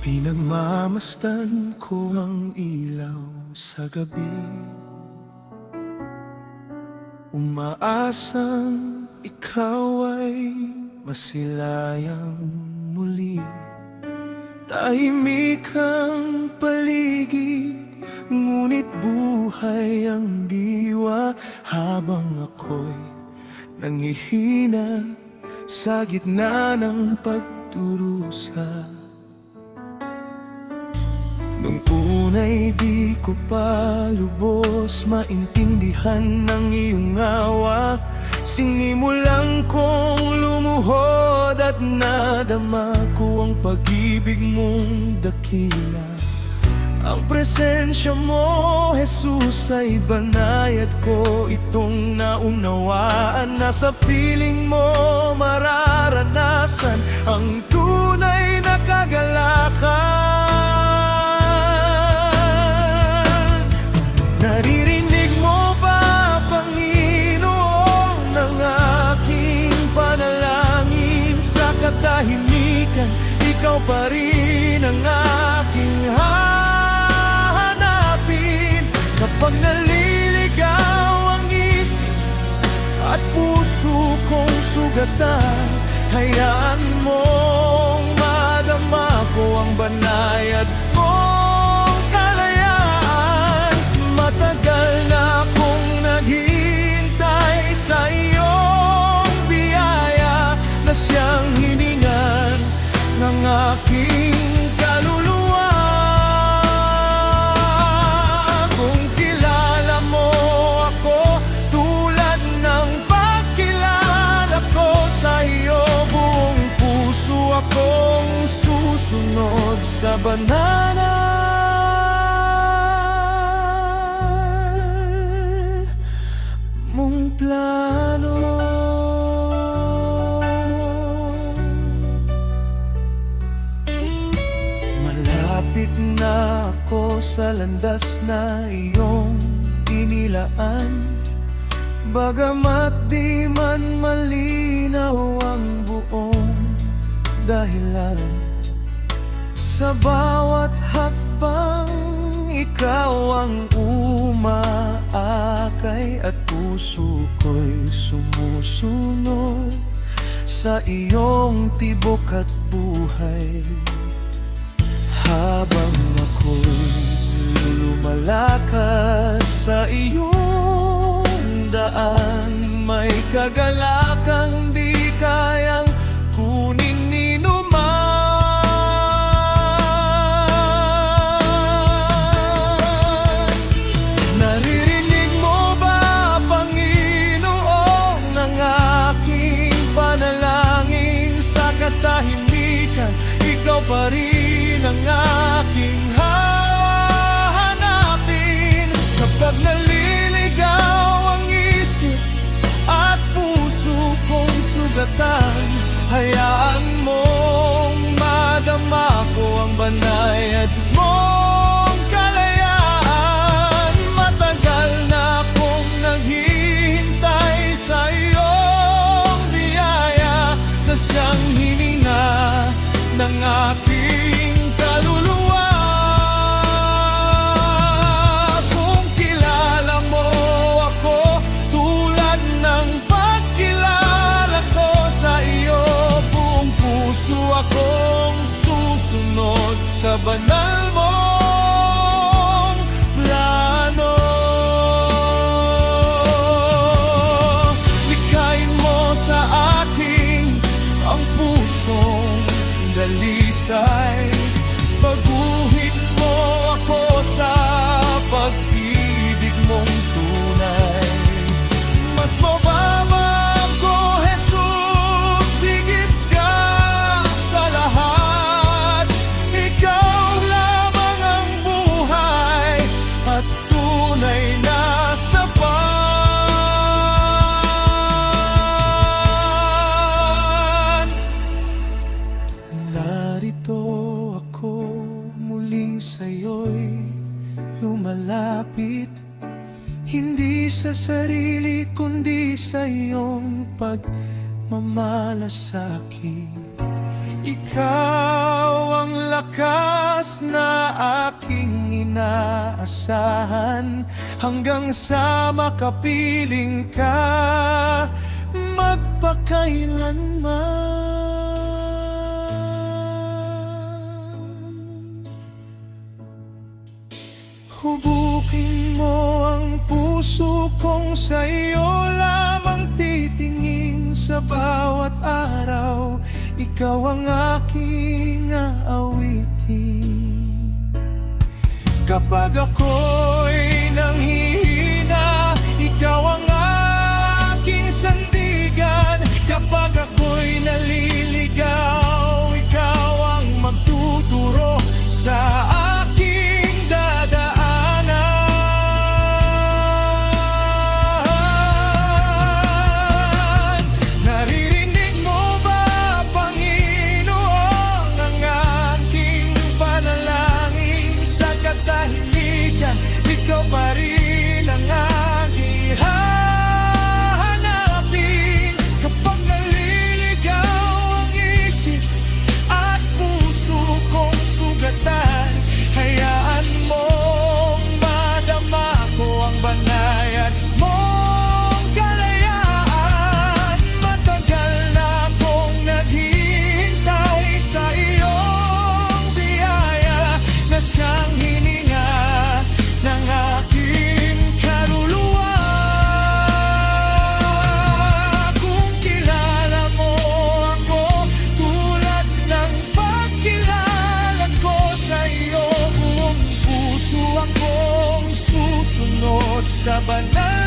Pinagmamasdan ko ang ilaw sa gabi, umaasang ikaw ay masilayang muli. Tahimik ang paligid, ngunit buhay ang diwa, habang ako'y nangihina sa gitna ng pagdurusa. Nung una'y di ko pa lubos maintindihan ng iyong awa, sinimulan kong lumuhod at nadama ko ang pag-ibig mong dakila. Ang presensya mo, Jesus, ay banayad ko itong naunawaan, na sa piling mo mararanasan ang tunay na kagalakan. Naririnig mo ba, Panginoon, ang aking panalangin? Sa katahimikan, ikaw pa rin ang aking hahanapin. Kapag naliligaw ang isip at puso kong sugatan, hayaan mong madama ko ang banayad mong kalayaan. Matagal na akong naghihintay sa iyong biyaya, na siyang hiningan ng aking kaluluwa. Kung kilala mo ako tulad ng pagkilala ko sa iyo, buong puso akong susunod sa banal mong plano. Malapit na ako sa landas na iyong inilaan, bagamat di man malinaw ang buong dahilan. Sa bawat hakbang, ikaw ang umaakay at puso ko'y sumusunod sa iyong tibok at buhay. Habang ako'y lumalakad sa iyong daan, may kagalakang di kayang kunin ni numan. Naririnig mo ba, Panginoon, ang aking panalangin? Sa katahimikan, ikaw pa rin ang aking hahanapin. Kapag naliligaw ang isip at puso kong sugatan, hayaan mong madama ko ang banayad mong kalayaan. Matagal na akong naghihintay sa iyong biyaya, na siyang hininga ng aking kaluluwa. Kung kilala mo ako tulad ng pagkilala ko sa iyo, buong puso akong susunod sa banal mong plano. Likhain mo sa akin ang pusong dalisay, paguhit mo ako sa pag-ibig mong tunay. Mas mababa ko, Jesus, higit ka sa lahat. Ikaw lamang ang buhay at tunay na sapat. Narito ako muling sa'yo'y lumalapit, Hindi sa sarili kundi sa iyong pagmamalasakit. Ikaw ang lakas na aking inaasahan, hanggang sa makapiling ka magpakailanman. Hubukin mo ang puso kong sa iyo lamang titingin sa bawat araw. Ikaw ang aking aawitin. Kapag ako'y nanghihina, ikaw ang aking sandigan. Kapag ako'y naliligaw, ikaw ang magtuturo sa aking dadaanan. Naririnig mo ba, Panginoon, ang aking panalangin? Sa katahimikan, ikaw pa rin ang aking hahanapin. Kapag naliligaw ang isip at puso kong sugatan, hayaan mong madama ko ang banayan mong kalayaan. Matagal na akong naghihintay sa iyong biyaya, na siyang hininga ng aking kaluluwa. Kung kilala mo ako tulad ng pagkilala ko sa iyo, buong puso akong susunod sa banal